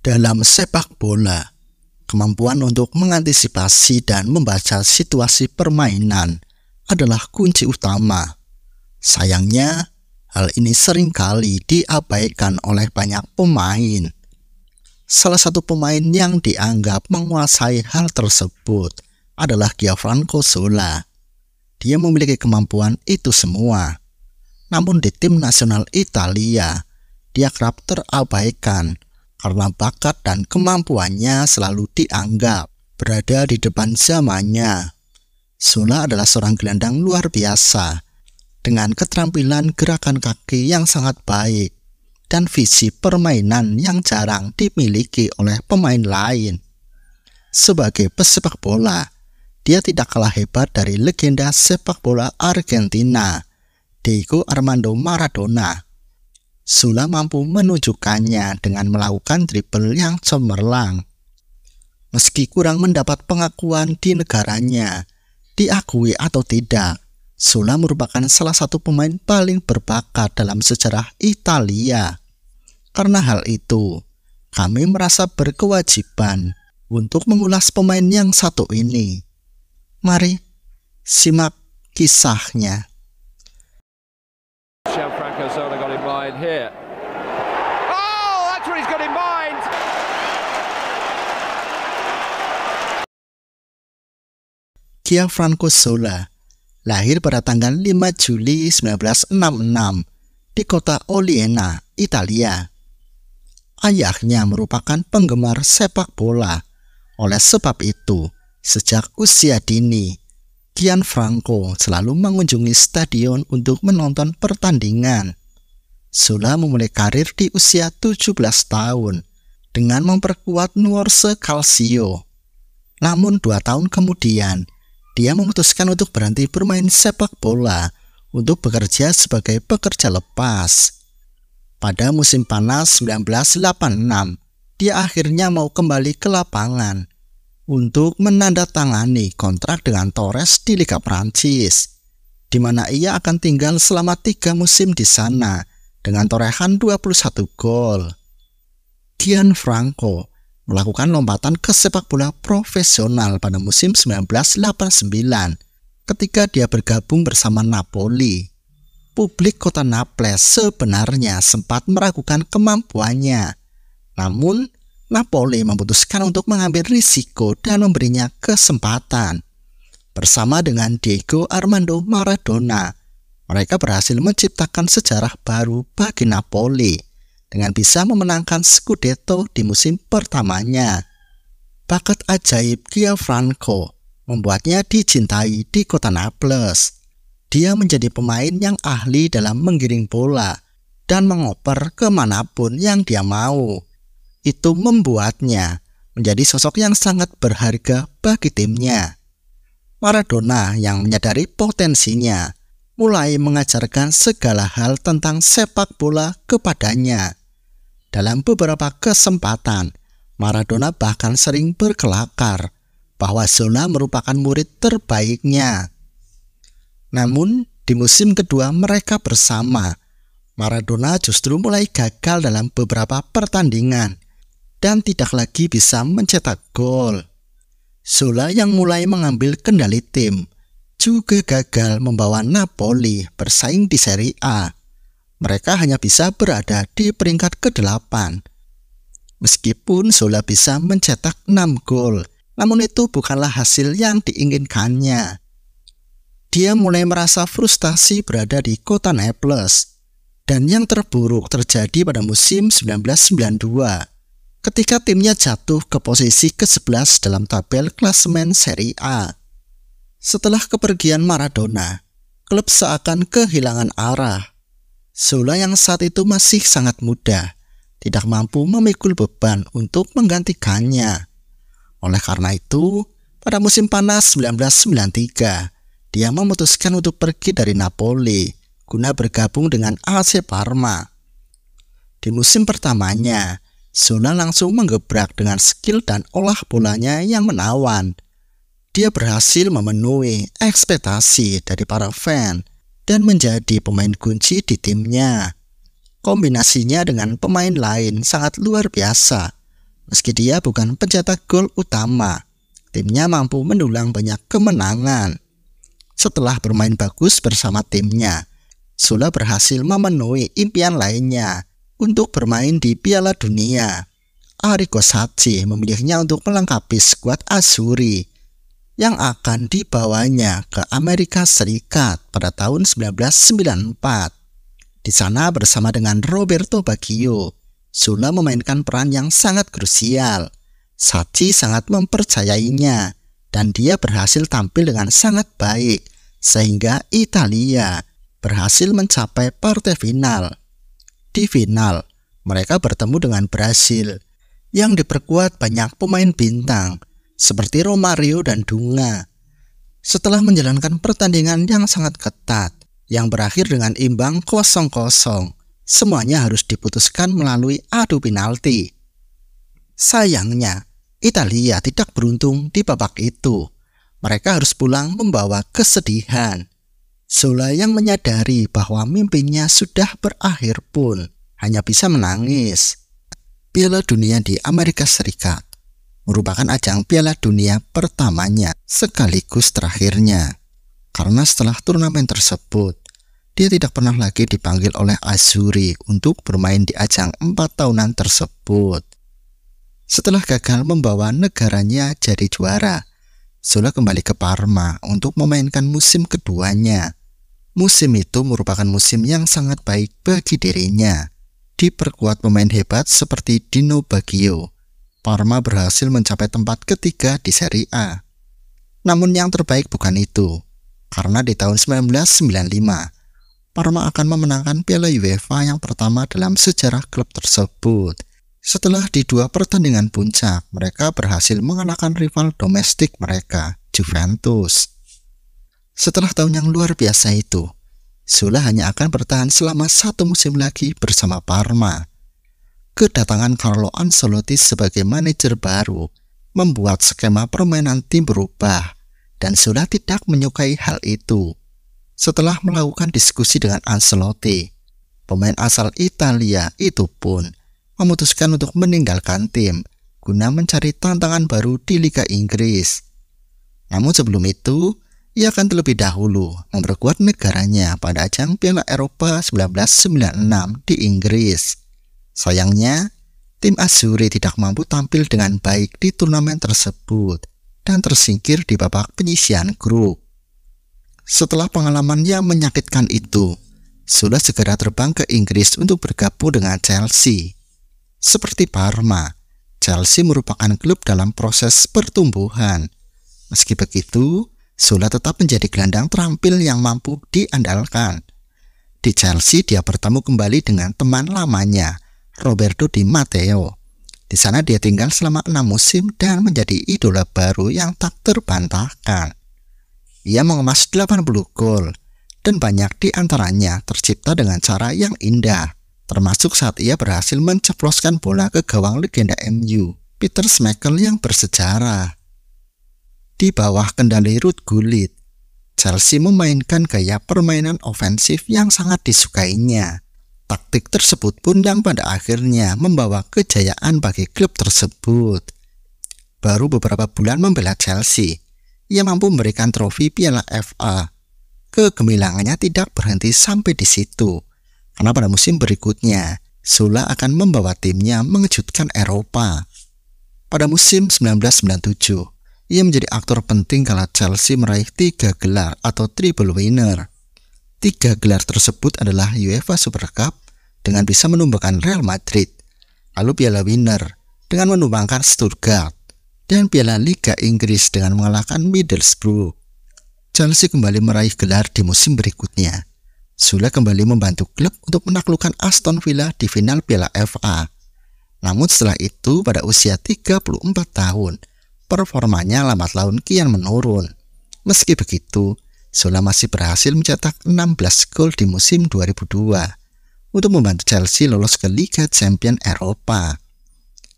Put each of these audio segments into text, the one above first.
Dalam sepak bola, kemampuan untuk mengantisipasi dan membaca situasi permainan adalah kunci utama. Sayangnya, hal ini seringkali diabaikan oleh banyak pemain. Salah satu pemain yang dianggap menguasai hal tersebut adalah Gianfranco Zola. Dia memiliki kemampuan itu semua. Namun di tim nasional Italia, dia kerap terabaikan karena bakat dan kemampuannya selalu dianggap berada di depan zamannya. Zola adalah seorang gelandang luar biasa dengan keterampilan gerakan kaki yang sangat baik dan visi permainan yang jarang dimiliki oleh pemain lain. Sebagai pesepak bola, dia tidak kalah hebat dari legenda sepak bola Argentina, Diego Armando Maradona. Zola mampu menunjukkannya dengan melakukan dribble yang cemerlang. Meski kurang mendapat pengakuan di negaranya, diakui atau tidak, Zola merupakan salah satu pemain paling berbakat dalam sejarah Italia. Karena hal itu, kami merasa berkewajiban untuk mengulas pemain yang satu ini. Mari simak kisahnya. Gianfranco Zola got in mind here. Oh, that's what he's got in mind. Gianfranco Zola lahir pada tanggal 5 Juli 1966 di kota Oliena, Italia. Ayahnya merupakan penggemar sepak bola. Oleh sebab itu, sejak usia dini, Gianfranco selalu mengunjungi stadion untuk menonton pertandingan. Zola memulai karir di usia 17 tahun dengan memperkuat Nuorse Calcio. Namun 2 tahun kemudian, dia memutuskan untuk berhenti bermain sepak bola untuk bekerja sebagai pekerja lepas. Pada musim panas 1986, dia akhirnya mau kembali ke lapangan untuk menandatangani kontrak dengan Torres di Liga Prancis, di mana ia akan tinggal selama 3 musim di sana dengan torehan 21 gol. Gianfranco melakukan lompatan ke sepak bola profesional pada musim 1989 ketika dia bergabung bersama Napoli. Publik kota Naples sebenarnya sempat meragukan kemampuannya, namun Napoli memutuskan untuk mengambil risiko dan memberinya kesempatan. Bersama dengan Diego Armando Maradona, mereka berhasil menciptakan sejarah baru bagi Napoli dengan bisa memenangkan Scudetto di musim pertamanya. Bakat ajaib Gianfranco membuatnya dicintai di kota Naples. Dia menjadi pemain yang ahli dalam menggiring bola dan mengoper kemanapun yang dia mau. Itu membuatnya menjadi sosok yang sangat berharga bagi timnya. Maradona yang menyadari potensinya mulai mengajarkan segala hal tentang sepak bola kepadanya. Dalam beberapa kesempatan, Maradona bahkan sering berkelakar bahwa Zola merupakan murid terbaiknya. Namun, di musim kedua mereka bersama, Maradona justru mulai gagal dalam beberapa pertandingan dan tidak lagi bisa mencetak gol. Zola yang mulai mengambil kendali tim juga gagal membawa Napoli bersaing di Serie A. Mereka hanya bisa berada di peringkat ke-8. Meskipun Zola bisa mencetak 6 gol, namun itu bukanlah hasil yang diinginkannya. Dia mulai merasa frustasi berada di kota Naples, dan yang terburuk terjadi pada musim 1992 ketika timnya jatuh ke posisi ke-11 dalam tabel klasemen Serie A. Setelah kepergian Maradona, klub seakan kehilangan arah. Zola yang saat itu masih sangat muda, tidak mampu memikul beban untuk menggantikannya. Oleh karena itu, pada musim panas 1993, dia memutuskan untuk pergi dari Napoli guna bergabung dengan AC Parma. Di musim pertamanya, Zola langsung menggebrak dengan skill dan olah bolanya yang menawan. Dia berhasil memenuhi ekspektasi dari para fan dan menjadi pemain kunci di timnya. Kombinasinya dengan pemain lain sangat luar biasa, Meski dia bukan pencetak gol utama, timnya mampu mendulang banyak kemenangan. Setelah bermain bagus bersama timnya, Zola berhasil memenuhi impian lainnya untuk bermain di Piala Dunia. Arrigo Sacchi memilihnya untuk melengkapi skuad Azzurri yang akan dibawanya ke Amerika Serikat pada tahun 1994. Di sana bersama dengan Roberto Baggio, Zola memainkan peran yang sangat krusial. Sacchi sangat mempercayainya dan dia berhasil tampil dengan sangat baik sehingga Italia berhasil mencapai partai final. Di final, mereka bertemu dengan Brasil yang diperkuat banyak pemain bintang seperti Romario dan Dunga. Setelah menjalankan pertandingan yang sangat ketat yang berakhir dengan imbang 0-0, semuanya harus diputuskan melalui adu penalti. Sayangnya, Italia tidak beruntung di babak itu. Mereka harus pulang membawa kesedihan. Zola yang menyadari bahwa mimpinya sudah berakhir pun hanya bisa menangis. Piala Dunia di Amerika Serikat merupakan ajang Piala Dunia pertamanya sekaligus terakhirnya. Karena setelah turnamen tersebut, dia tidak pernah lagi dipanggil oleh Azzurri untuk bermain di ajang 4 tahunan tersebut. Setelah gagal membawa negaranya jadi juara, Zola kembali ke Parma untuk memainkan musim keduanya. Musim itu merupakan musim yang sangat baik bagi dirinya. Diperkuat pemain hebat seperti Dino Baggio, Parma berhasil mencapai tempat ketiga di Serie A. Namun yang terbaik bukan itu, karena di tahun 1995, Parma akan memenangkan Piala UEFA yang pertama dalam sejarah klub tersebut. Setelah di 2 pertandingan puncak, mereka berhasil mengalahkan rival domestik mereka, Juventus. Setelah tahun yang luar biasa itu, Zola hanya akan bertahan selama 1 musim lagi bersama Parma. Kedatangan Carlo Ancelotti sebagai manajer baru membuat skema permainan tim berubah, dan Zola tidak menyukai hal itu. Setelah melakukan diskusi dengan Ancelotti, pemain asal Italia itu pun memutuskan untuk meninggalkan tim guna mencari tantangan baru di Liga Inggris. Namun sebelum itu, ia akan terlebih dahulu memperkuat negaranya pada ajang Piala Eropa 1996 di Inggris. Sayangnya, tim Azzurri tidak mampu tampil dengan baik di turnamen tersebut dan tersingkir di babak penyisihan grup. Setelah pengalaman yang menyakitkan itu, Zola segera terbang ke Inggris untuk bergabung dengan Chelsea. Seperti Parma, Chelsea merupakan klub dalam proses pertumbuhan. Meski begitu, Zola tetap menjadi gelandang terampil yang mampu diandalkan. Di Chelsea dia bertemu kembali dengan teman lamanya, Roberto Di Matteo. Di sana dia tinggal selama 6 musim dan menjadi idola baru yang tak terbantahkan. Ia mengemas 80 gol dan banyak di antaranya tercipta dengan cara yang indah, termasuk saat ia berhasil menceploskan bola ke gawang legenda MU, Peter Schmeichel yang bersejarah. Di bawah kendali Ruud Gullit, Chelsea memainkan gaya permainan ofensif yang sangat disukainya. Taktik tersebut pun yang pada akhirnya membawa kejayaan bagi klub tersebut. Baru beberapa bulan membela Chelsea, ia mampu memberikan trofi Piala FA. Kegemilangannya tidak berhenti sampai di situ, karena pada musim berikutnya, Zola akan membawa timnya mengejutkan Eropa. Pada musim 1997, ia menjadi aktor penting kala Chelsea meraih 3 gelar atau triple winner. 3 gelar tersebut adalah UEFA Super Cup dengan bisa menumbangkan Real Madrid, lalu Piala Winner dengan menumbangkan Stuttgart, dan Piala Liga Inggris dengan mengalahkan Middlesbrough. Chelsea kembali meraih gelar di musim berikutnya. Zola kembali membantu klub untuk menaklukkan Aston Villa di final Piala FA. Namun setelah itu pada usia 34 tahun, performanya lambat laun kian menurun. Meski begitu, Zola masih berhasil mencetak 16 gol di musim 2002 untuk membantu Chelsea lolos ke Liga Champions Eropa.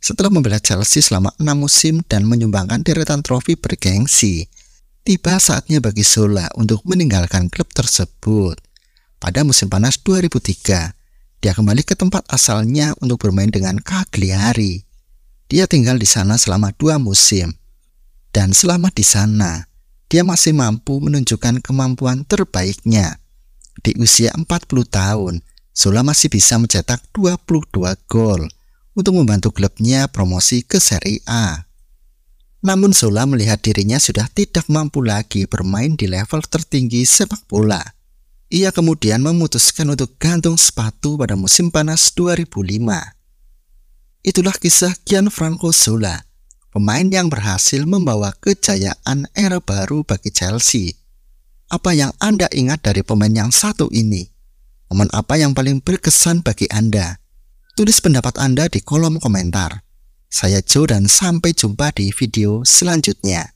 Setelah membela Chelsea selama 6 musim dan menyumbangkan deretan trofi bergengsi, tiba saatnya bagi Zola untuk meninggalkan klub tersebut. Pada musim panas 2003, dia kembali ke tempat asalnya untuk bermain dengan Cagliari. Dia tinggal di sana selama 2 musim. Dan selama di sana, dia masih mampu menunjukkan kemampuan terbaiknya. Di usia 40 tahun, Zola masih bisa mencetak 22 gol untuk membantu klubnya promosi ke Serie A. Namun Zola melihat dirinya sudah tidak mampu lagi bermain di level tertinggi sepak bola. Ia kemudian memutuskan untuk gantung sepatu pada musim panas 2005. Itulah kisah Gianfranco Zola, pemain yang berhasil membawa kejayaan era baru bagi Chelsea. Apa yang Anda ingat dari pemain yang satu ini? Momen apa yang paling berkesan bagi Anda? Tulis pendapat Anda di kolom komentar. Saya Joe dan sampai jumpa di video selanjutnya.